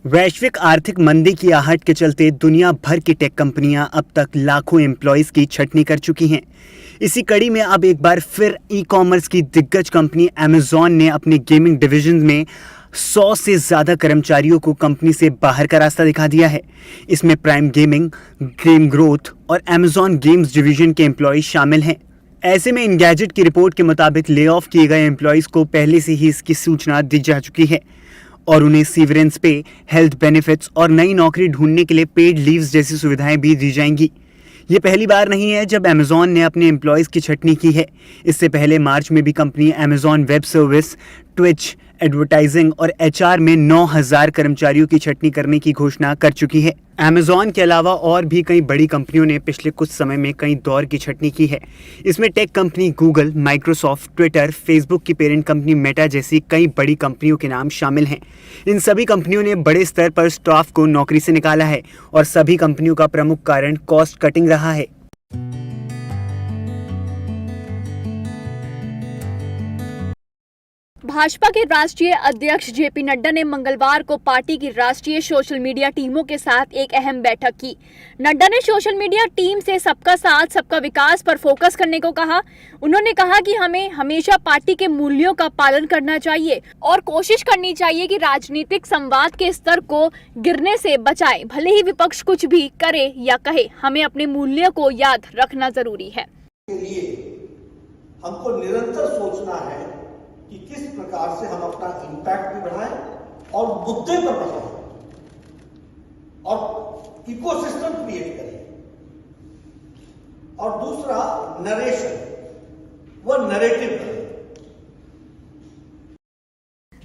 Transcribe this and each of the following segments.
वैश्विक आर्थिक मंदी की आहट के चलते दुनिया भर की टेक कंपनियां अब तक लाखों एम्प्लॉयज की छटनी कर चुकी हैं। इसी कड़ी में अब एक बार फिर ई कॉमर्स की दिग्गज कंपनी Amazon ने अपने गेमिंग डिवीजन में 100 से ज़्यादा कर्मचारियों को कंपनी से बाहर का रास्ता दिखा दिया है। इसमें प्राइम गेमिंग, गेम ग्रोथ और Amazon गेम्स डिवीजन के एम्प्लॉयज शामिल हैं। ऐसे में इनगैजेट की रिपोर्ट के मुताबिक ले ऑफ किए गए एम्प्लॉयज को पहले से ही इसकी सूचना दी जा चुकी है और उन्हें सीवरेंस पे, हेल्थ बेनिफिट्स और नई नौकरी ढूंढने के लिए पेड लीव्स जैसी सुविधाएं भी दी जाएंगी। ये पहली बार नहीं है जब Amazon ने अपने एम्प्लॉयज़ की छटनी की है। इससे पहले मार्च में भी company Amazon web service, Twitch, advertising और HR में 9,000 कर्मचारियों की छटनी करने की घोषणा कर चुकी है। Amazon के अलावा और भी कई बड़ी कंपनियों ने पिछले कुछ समय में कई दौर की छटनी की है। इसमें tech company Google, Microsoft, Twitter, Facebook की पेरेंट कंपनी मेटा जैसी कई बड़ी कंपनियों के नाम शामिल हैं। इन सभी कंपनियों ने बड़े स्तर पर स्टाफ को नौकरी से निकाला है और सभी कंपनियों का प्रमुख कारण कॉस्ट कटिंग रहा है। भाजपा के राष्ट्रीय अध्यक्ष जेपी नड्डा ने मंगलवार को पार्टी की राष्ट्रीय सोशल मीडिया टीमों के साथ एक अहम बैठक की। नड्डा ने सोशल मीडिया टीम से सबका साथ सबका विकास पर फोकस करने को कहा। उन्होंने कहा कि हमें हमेशा पार्टी के मूल्यों का पालन करना चाहिए और कोशिश करनी चाहिए कि राजनीतिक संवाद के स्तर को गिरने से बचाए। भले ही विपक्ष कुछ भी करे या कहे, हमें अपने मूल्यों को याद रखना जरूरी है। हमको निरंतर सोचना है कि किस प्रकार से हम अपना इंपैक्ट भी बढ़ाएं और मुद्दे पर बढ़ाएं और इकोसिस्टम क्रिएट करें। और दूसरा नरेशन, वो नरेटिव करें।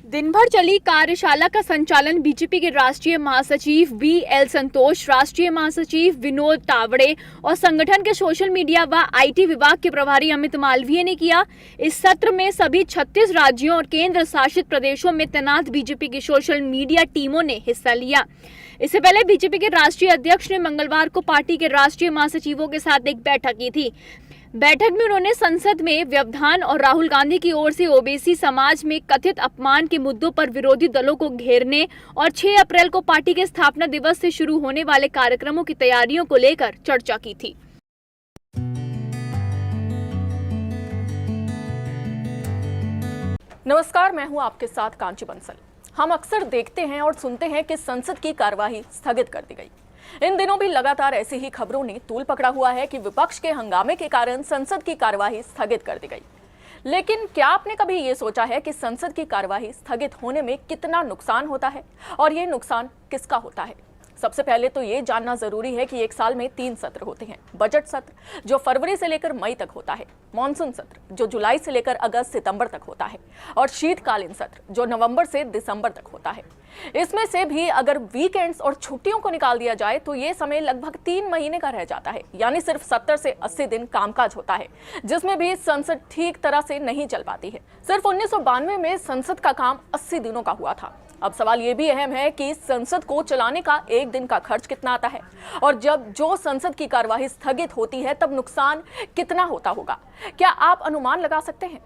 दिन भर चली कार्यशाला का संचालन बीजेपी के राष्ट्रीय महासचिव BL संतोष, राष्ट्रीय महासचिव विनोद तावड़े और संगठन के सोशल मीडिया व IT विभाग के प्रभारी अमित मालवीय ने किया। इस सत्र में सभी 36 राज्यों और केंद्र शासित प्रदेशों में तैनात बीजेपी की सोशल मीडिया टीमों ने हिस्सा लिया। इससे पहले बीजेपी के राष्ट्रीय अध्यक्ष ने मंगलवार को पार्टी के राष्ट्रीय महासचिवों के साथ एक बैठक की थी। बैठक में उन्होंने संसद में व्यवधान और राहुल गांधी की ओर से ओबीसी समाज में कथित अपमान के मुद्दों पर विरोधी दलों को घेरने और 6 अप्रैल को पार्टी के स्थापना दिवस से शुरू होने वाले कार्यक्रमों की तैयारियों को लेकर चर्चा की थी। नमस्कार, मैं हूं आपके साथ कांची बंसल। हम अक्सर देखते हैं और सुनते हैं कि संसद की कार्यवाही स्थगित कर दी गई। इन दिनों भी लगातार ऐसी ही खबरों ने तूल पकड़ा हुआ है कि विपक्ष के हंगामे के कारण संसद की कार्यवाही स्थगित कर दी गई। लेकिन क्या आपने कभी ये सोचा है कि संसद की कार्यवाही स्थगित होने में कितना नुकसान होता है और ये नुकसान किसका होता है? सबसे पहले तो ये जानना जरूरी है कि एक साल में 3 सत्र होते हैं। बजट सत्र जो फरवरी से लेकर मई तक होता है, मॉनसून सत्र जो जुलाई से लेकर अगस्त सितंबर तक होता है और शीतकालीन सत्र जो नवंबर से दिसंबर तक होता है। इसमें से भी अगर वीकेंड्स और छुट्टियों को निकाल दिया जाए तो ये समय लगभग 3 महीने का रह जाता है, यानी सिर्फ 70 से 80 दिन कामकाज होता है, जिसमें भी संसद ठीक तरह से नहीं चल पाती है। सिर्फ 1992 में संसद का काम 80 दिनों का हुआ था। अब सवाल ये भी अहम है कि संसद को चलाने का एक दिन का खर्च कितना आता है और जब जो संसद की कार्यवाही स्थगित होती है तब नुकसान कितना होता होगा? क्या आप अनुमान लगा सकते हैं?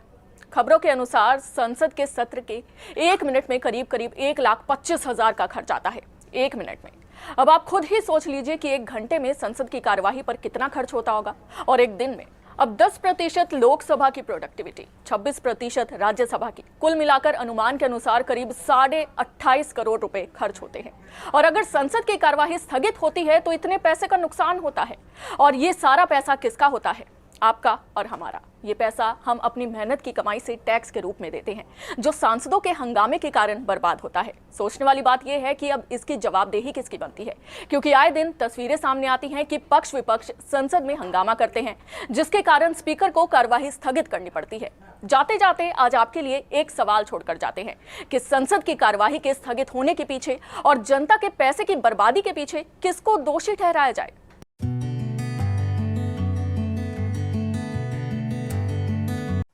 खबरों के अनुसार संसद के सत्र के 1 मिनट में करीब 1,25,000 का खर्च आता है। 1 मिनट में। अब आप खुद ही सोच लीजिए कि 1 घंटे में संसद की कार्यवाही पर कितना खर्च होता होगा और एक दिन में। अब 10% लोकसभा की प्रोडक्टिविटी, 26% राज्यसभा की, कुल मिलाकर अनुमान के अनुसार करीब 28.5 करोड़ रुपए खर्च होते हैं। और अगर संसद की कार्यवाही स्थगित होती है तो इतने पैसे का नुकसान होता है। और ये सारा पैसा किसका होता है? आपका और हमारा। ये पैसा हम अपनी मेहनत की कमाई से टैक्स के रूप में देते हैं, जो सांसदों के हंगामे के कारण बर्बाद होता है। सोचने वाली बात यह है कि अब इसकी जवाबदेही किसकी बनती है, क्योंकि आए दिन तस्वीरें सामने आती हैं कि पक्ष विपक्ष संसद में हंगामा करते हैं, जिसके कारण स्पीकर को कार्यवाही स्थगित करनी पड़ती है। जाते जाते आज आपके लिए एक सवाल छोड़कर जाते हैं कि संसद की कार्यवाही के स्थगित होने के पीछे और जनता के पैसे की बर्बादी के पीछे किसको दोषी ठहराया जाए?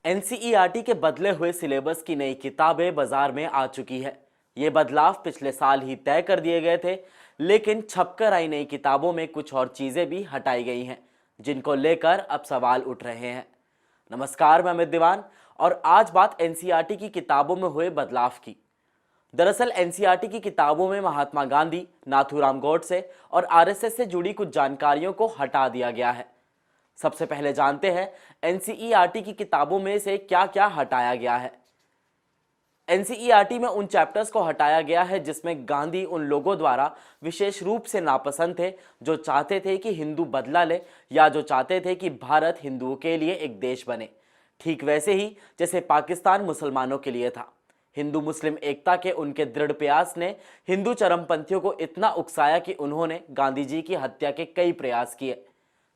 NCERT के बदले हुए सिलेबस की नई किताबें बाजार में आ चुकी है। ये बदलाव पिछले साल ही तय कर दिए गए थे, लेकिन छपकर आई नई किताबों में कुछ और चीजें भी हटाई गई हैं, जिनको लेकर अब सवाल उठ रहे हैं। नमस्कार, मैं अमित दीवान और आज बात NCERT की किताबों में हुए बदलाव की। दरअसल एनसीईआरटी की किताबों में महात्मा गांधी, नाथूराम गोडसे और आरएसएस से जुड़ी कुछ जानकारियों को हटा दिया गया है। सबसे पहले जानते हैं एनसीईआरटी की किताबों में से क्या क्या हटाया गया है। एनसीईआरटी में उन चैप्टर्स को हटाया गया है जिसमें गांधी उन लोगों द्वारा विशेष रूप से नापसंद थे जो चाहते थे कि हिंदू बदला ले या जो चाहते थे कि भारत हिंदुओं के लिए एक देश बने, ठीक वैसे ही जैसे पाकिस्तान मुसलमानों के लिए था। हिंदू मुस्लिम एकता के उनके दृढ़ प्रयास ने हिंदू चरमपंथियों को इतना उकसाया कि उन्होंने गांधी जी की हत्या के कई प्रयास किए।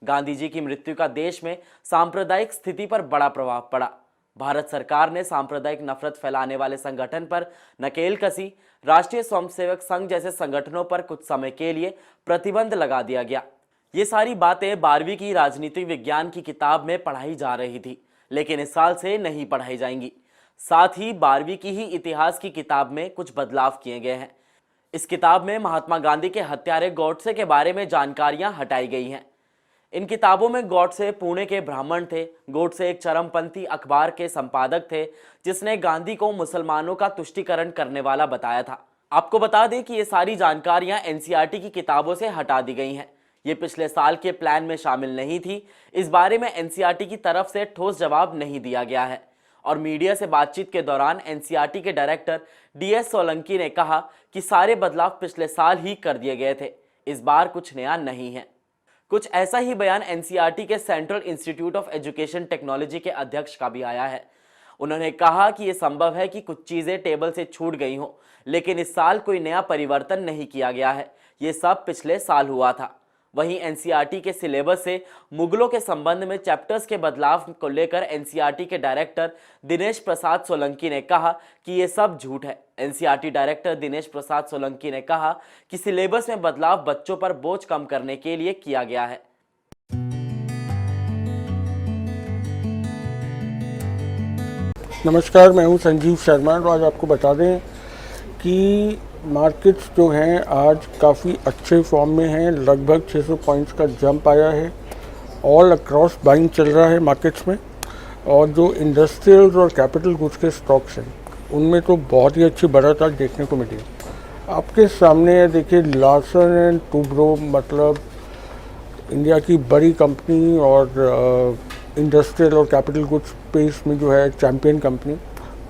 गांधी जी की मृत्यु का देश में सांप्रदायिक स्थिति पर बड़ा प्रभाव पड़ा। भारत सरकार ने सांप्रदायिक नफरत फैलाने वाले संगठन पर नकेल कसी। राष्ट्रीय स्वयंसेवक संघ जैसे संगठनों पर कुछ समय के लिए प्रतिबंध लगा दिया गया। ये सारी बातें 12वीं की राजनीतिक विज्ञान की किताब में पढ़ाई जा रही थी, लेकिन इस साल से नहीं पढ़ाई जाएंगी। साथ ही 12वीं की ही इतिहास की किताब में कुछ बदलाव किए गए हैं। इस किताब में महात्मा गांधी के हत्यारे गॉडसे के बारे में जानकारियां हटाई गई हैं। इन किताबों में गॉडसे पुणे के ब्राह्मण थे। गॉडसे एक चरमपंथी अखबार के संपादक थे जिसने गांधी को मुसलमानों का तुष्टीकरण करने वाला बताया था। आपको बता दें कि ये सारी जानकारियां एनसीईआरटी की किताबों से हटा दी गई हैं। ये पिछले साल के प्लान में शामिल नहीं थी। इस बारे में एनसीईआरटी की तरफ से ठोस जवाब नहीं दिया गया है और मीडिया से बातचीत के दौरान एनसीईआरटी के डायरेक्टर डीएस सोलंकी ने कहा कि सारे बदलाव पिछले साल ही कर दिए गए थे, इस बार कुछ नया नहीं है। कुछ ऐसा ही बयान एनसीईआरटी के central institute of education technology के अध्यक्ष का भी आया है। उन्होंने कहा कि यह संभव है कि कुछ चीजें टेबल से छूट गई हों, लेकिन इस साल कोई नया परिवर्तन नहीं किया गया है। ये सब पिछले साल हुआ था। वहीं एनसीईआरटी के सिलेबस से मुगलों के संबंध में चैप्टर्स के बदलाव को लेकर एनसीईआरटी के डायरेक्टर दिनेश प्रसाद सोलंकी ने कहा कि ये सब झूठ है। एनसीईआरटी डायरेक्टर दिनेश प्रसाद सोलंकी ने कहा कि सिलेबस में बदलाव बच्चों पर बोझ कम करने के लिए किया गया है। नमस्कार, मैं हूं संजीव शर्मा। तो आज आपको बता दें कि मार्केट्स जो हैं आज काफ़ी अच्छे फॉर्म में हैं। लगभग 600 पॉइंट्स का जंप आया है। ऑल अक्रॉस बाइंग चल रहा है मार्केट्स में। और जो इंडस्ट्रियल्स और कैपिटल गुड्स के स्टॉक्स हैं उनमें तो बहुत ही अच्छी बढ़त आज देखने को मिली। आपके सामने देखिए लार्सन एंड टूब्रो, मतलब इंडिया की बड़ी कंपनी और इंडस्ट्रियल और कैपिटल गुड्स स्पेस में जो है चैम्पियन कंपनी,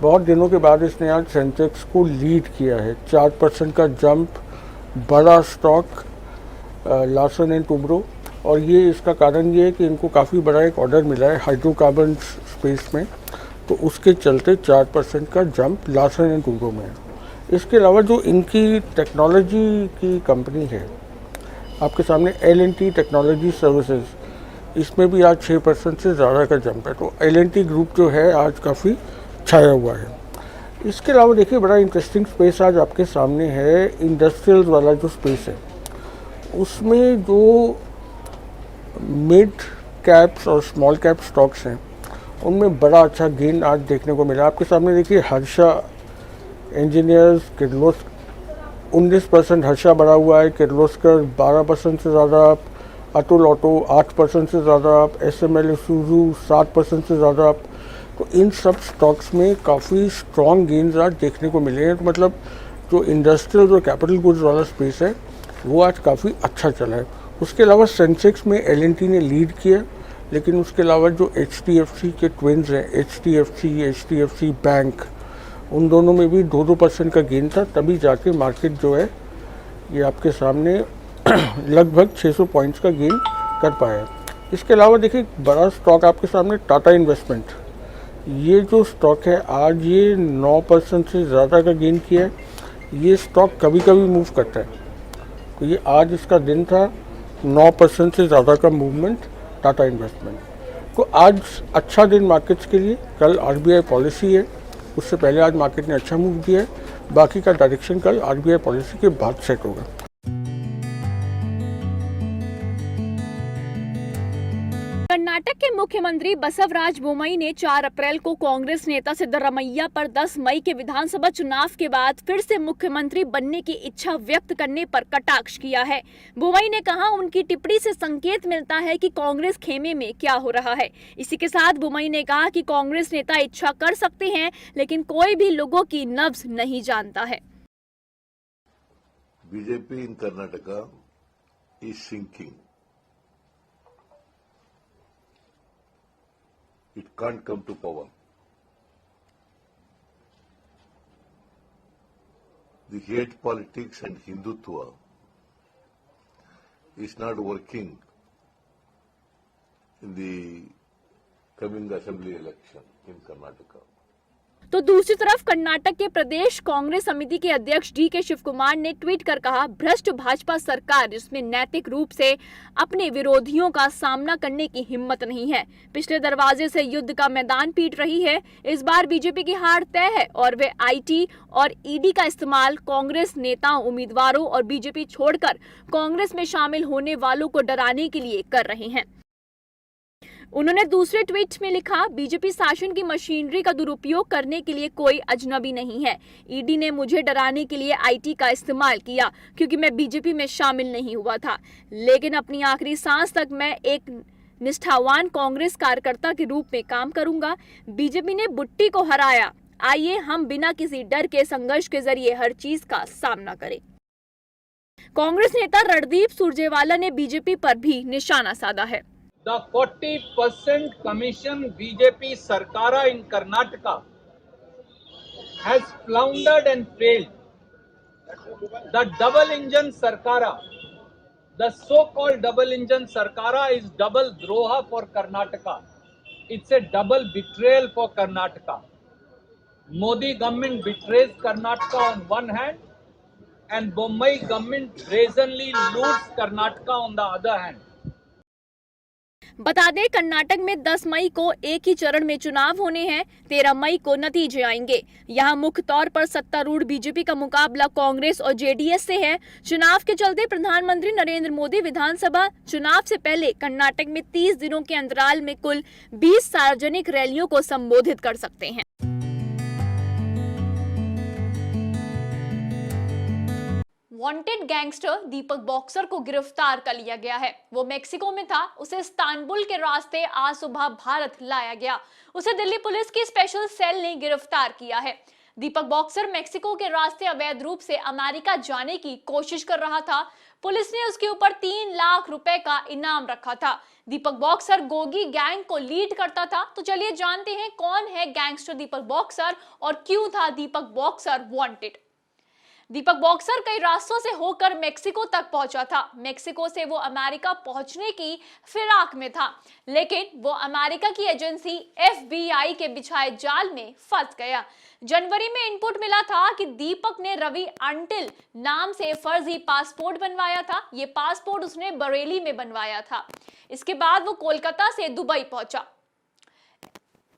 बहुत दिनों के बाद इसने आज सेंसेक्स को लीड किया है। 4% का जंप, बड़ा स्टॉक लार्सन एंड टूब्रो। और ये इसका कारण ये है कि इनको काफ़ी बड़ा एक ऑर्डर मिला है हाइड्रोकार्बन स्पेस में, तो उसके चलते 4% का जंप लार्सन एंड टूब्रो में है। इसके अलावा जो इनकी टेक्नोलॉजी की कंपनी है आपके सामने L&T टेक्नोलॉजी सर्विसेज, इसमें भी आज 6% से ज़्यादा का जंप है। तो L&T ग्रुप जो है आज काफ़ी छाया हुआ है। इसके अलावा देखिए बड़ा इंटरेस्टिंग स्पेस आज आपके सामने है। इंडस्ट्रियल्स वाला जो स्पेस है उसमें जो मिड कैप्स और स्मॉल कैप स्टॉक्स हैं उनमें बड़ा अच्छा गेन आज देखने को मिला। आपके सामने देखिए हर्षा इंजीनियर्स, किर्लोस्कर 19% हर्षा बढ़ा हुआ है, किर्लोस्कर 12% से ज़्यादा, अतुल ऑटो 8% से ज़्यादा, SML ईसुजू 7% से ज़्यादा। तो इन सब स्टॉक्स में काफ़ी स्ट्रॉन्ग गेन्स आज देखने को मिले हैं। तो मतलब जो इंडस्ट्रियल और कैपिटल गुड्स वाला स्पेस है वो आज काफ़ी अच्छा चला है। उसके अलावा सेंसेक्स में L&T ने लीड किया, लेकिन उसके अलावा जो HDFC के ट्विन्स हैं HDFC बैंक, उन दोनों में भी 2% का गेन था। तभी जाके मार्केट जो है ये आपके सामने लगभग 600 पॉइंट्स का गेन कर पाया। इसके अलावा देखिए बड़ा स्टॉक आपके सामने टाटा इन्वेस्टमेंट, ये जो स्टॉक है आज ये 9% से ज़्यादा का गेन किया है। ये स्टॉक कभी कभी मूव करता है, तो ये आज इसका दिन था 9% से ज़्यादा का मूवमेंट टाटा इन्वेस्टमेंट। तो आज अच्छा दिन मार्केट्स के लिए। कल RBI पॉलिसी है, उससे पहले आज मार्केट ने अच्छा मूव दिया है। बाकी का डायरेक्शन कल RBI पॉलिसी के बाद सेट होगा। कर्नाटक के मुख्यमंत्री बसवराज बोम्मई ने 4 अप्रैल को कांग्रेस नेता सिद्धरामैया पर 10 मई के विधानसभा चुनाव के बाद फिर से मुख्यमंत्री बनने की इच्छा व्यक्त करने पर कटाक्ष किया है। बोम्मई ने कहा उनकी टिप्पणी से संकेत मिलता है कि कांग्रेस खेमे में क्या हो रहा है। इसी के साथ बोम्मई ने कहा कि कांग्रेस नेता इच्छा कर सकते हैं, लेकिन कोई भी लोगों की नब्ज नहीं जानता है। BJP in Karnataka is sinking. It can't come to power. The hate politics and Hindutva is not working in the coming assembly election in Karnataka. तो दूसरी तरफ कर्नाटक के प्रदेश कांग्रेस समिति के अध्यक्ष DK शिव कुमार ने ट्वीट कर कहा, भ्रष्ट भाजपा सरकार जिसमें नैतिक रूप से अपने विरोधियों का सामना करने की हिम्मत नहीं है, पिछले दरवाजे से युद्ध का मैदान पीट रही है। इस बार बीजेपी की हार तय है और वे IT और ED का इस्तेमाल कांग्रेस नेताओं, उम्मीदवारों और बीजेपी छोड़कर कांग्रेस में शामिल होने वालों को डराने के लिए कर रहे हैं। उन्होंने दूसरे ट्वीट में लिखा, बीजेपी शासन की मशीनरी का दुरुपयोग करने के लिए कोई अजनबी नहीं है। ED ने मुझे डराने के लिए IT का इस्तेमाल किया क्योंकि मैं बीजेपी में शामिल नहीं हुआ था, लेकिन अपनी आखिरी सांस तक मैं एक निष्ठावान कांग्रेस कार्यकर्ता के रूप में काम करूंगा। बीजेपी ने बुट्टी को हराया, आइए हम बिना किसी डर के संघर्ष के जरिए हर चीज का सामना करें। कांग्रेस नेता रणदीप सुरजेवाला ने बीजेपी पर भी निशाना साधा है। The 40% commission BJP Sarkara in Karnataka has floundered and failed. The double engine Sarkara, the so-called double engine Sarkara is double droha for Karnataka. It's a double betrayal for Karnataka. Modi government betrays Karnataka on one hand and Bombay government brazenly loots Karnataka on the other hand. बता दें, कर्नाटक में 10 मई को एक ही चरण में चुनाव होने हैं, 13 मई को नतीजे आएंगे। यहां मुख्य तौर पर सत्तारूढ़ बीजेपी का मुकाबला कांग्रेस और JDS से है। चुनाव के चलते प्रधानमंत्री नरेंद्र मोदी विधानसभा चुनाव से पहले कर्नाटक में 30 दिनों के अंतराल में कुल 20 सार्वजनिक रैलियों को संबोधित कर सकते हैं। वांटेड गैंगस्टर दीपक बॉक्सर को गिरफ्तार कर लिया गया है। वो मेक्सिको में था, उसे इस्तांबुल के रास्ते आज सुबह भारत लाया गया। उसे दिल्ली पुलिस की स्पेशल सेल ने गिरफ्तार किया है। दीपक बॉक्सर मेक्सिको के रास्ते अवैध रूप से अमेरिका जाने की कोशिश कर रहा था। पुलिस ने उसके ऊपर 3 लाख रुपए का इनाम रखा था। दीपक बॉक्सर गोगी गैंग को लीड करता था। तो चलिए जानते हैं कौन है गैंगस्टर दीपक बॉक्सर और क्यों था दीपक बॉक्सर वांटेड। दीपक बॉक्सर कई रास्तों से होकर मेक्सिको तक पहुंचा था। मेक्सिको से वो अमेरिका पहुंचने की फिराक में था, लेकिन वो अमेरिका की एजेंसी FBI के बिछाए जाल में फंस गया। जनवरी में इनपुट मिला था कि दीपक ने रवि अंटिल नाम से फर्जी पासपोर्ट बनवाया था। ये पासपोर्ट उसने बरेली में बनवाया था। इसके बाद वो कोलकाता से दुबई पहुंचा।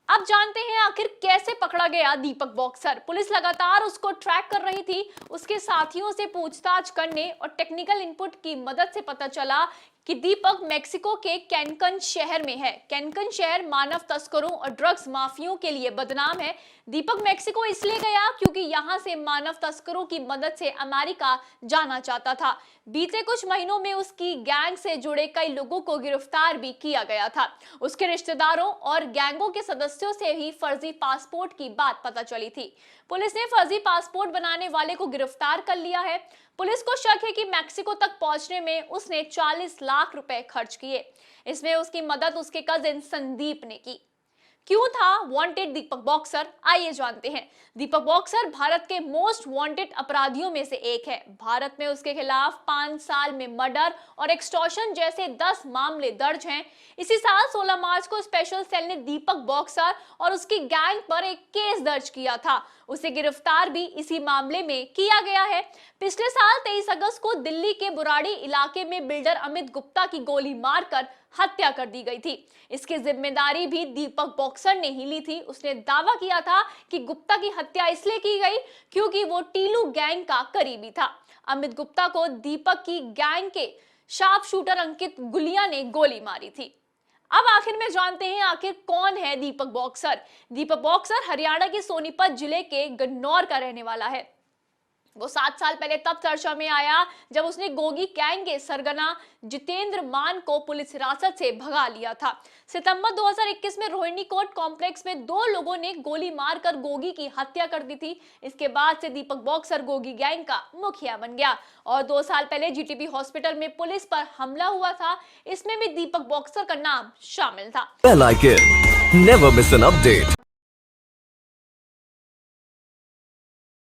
अब जानते हैं आखिर कैसे पकड़ा गया दीपक बॉक्सर। पुलिस लगातार उसको ट्रैक कर रही थी। उसके साथियों से पूछताछ करने और टेक्निकल इनपुट की मदद से पता चला कि दीपक मेक्सिको के कैनकन शहर में है। कैनकन शहर मानव तस्करों और ड्रग्स माफियों के लिए बदनाम है। दीपक मेक्सिको इसलिए गया क्योंकि यहां से मानव तस्करों की मदद से अमेरिका जाना चाहता था। बीते कुछ महीनों में उसकी गैंग से जुड़े कई लोगों को गिरफ्तार भी किया गया था। उसके रिश्तेदारों और गैंगों के सदस्यों से ही फर्जी पासपोर्ट की बात पता चली थी। पुलिस ने फर्जी पासपोर्ट बनाने वाले को गिरफ्तार कर लिया है। पुलिस को शक है कि मेक्सिको तक पहुंचने में उसने 40 लाख रुपए खर्च किए। इसमें उसकी मदद उसके कजिन संदीप ने की। क्यों था वांटेड दीपक बॉक्सर, आइए जानते हैं। दीपक बॉक्सर भारत के मोस्ट वांटेड अपराधियों में से एक है। भारत में उसके खिलाफ 5 साल में मर्डर और एक्सटॉर्शन जैसे 10 मामले दर्ज हैं। इसी साल 16 मार्च को स्पेशल सेल ने दीपक बॉक्सर और उसकी गैंग पर एक केस दर्ज किया था। उसे गिरफ्तार भी इसी मामले में किया गया है। पिछले साल 23 अगस्त को दिल्ली के बुराड़ी इलाके में बिल्डर अमित गुप्ता की गोली मारकर हत्या कर दी गई थी। इसकी जिम्मेदारी भी दीपक बॉक्सर ने ही ली थी। उसने दावा किया था कि गुप्ता की हत्या इसलिए की गई क्योंकि वो टीलू गैंग का करीबी था। अमित गुप्ता को दीपक की गैंग के शार्प शूटर अंकित गुलिया ने गोली मारी थी। अब आखिर में जानते हैं आखिर कौन है दीपक बॉक्सर। दीपक बॉक्सर हरियाणा के सोनीपत जिले के गन्नौर का रहने वाला है। वो 7 साल पहले तब चर्चा में आया जब उसने गोगी गैंग के सरगना जितेंद्र मान को पुलिस हिरासत से भगा लिया था। सितंबर 2021 में रोहिणी कोर्ट कॉम्प्लेक्स में 2 लोगों ने गोली मारकर गोगी की हत्या कर दी थी। इसके बाद से दीपक बॉक्सर गोगी गैंग का मुखिया बन गया और 2 साल पहले जीटीबी हॉस्पिटल में पुलिस पर हमला हुआ था, इसमें भी दीपक बॉक्सर का नाम शामिल था। Bell icon. Never miss an update.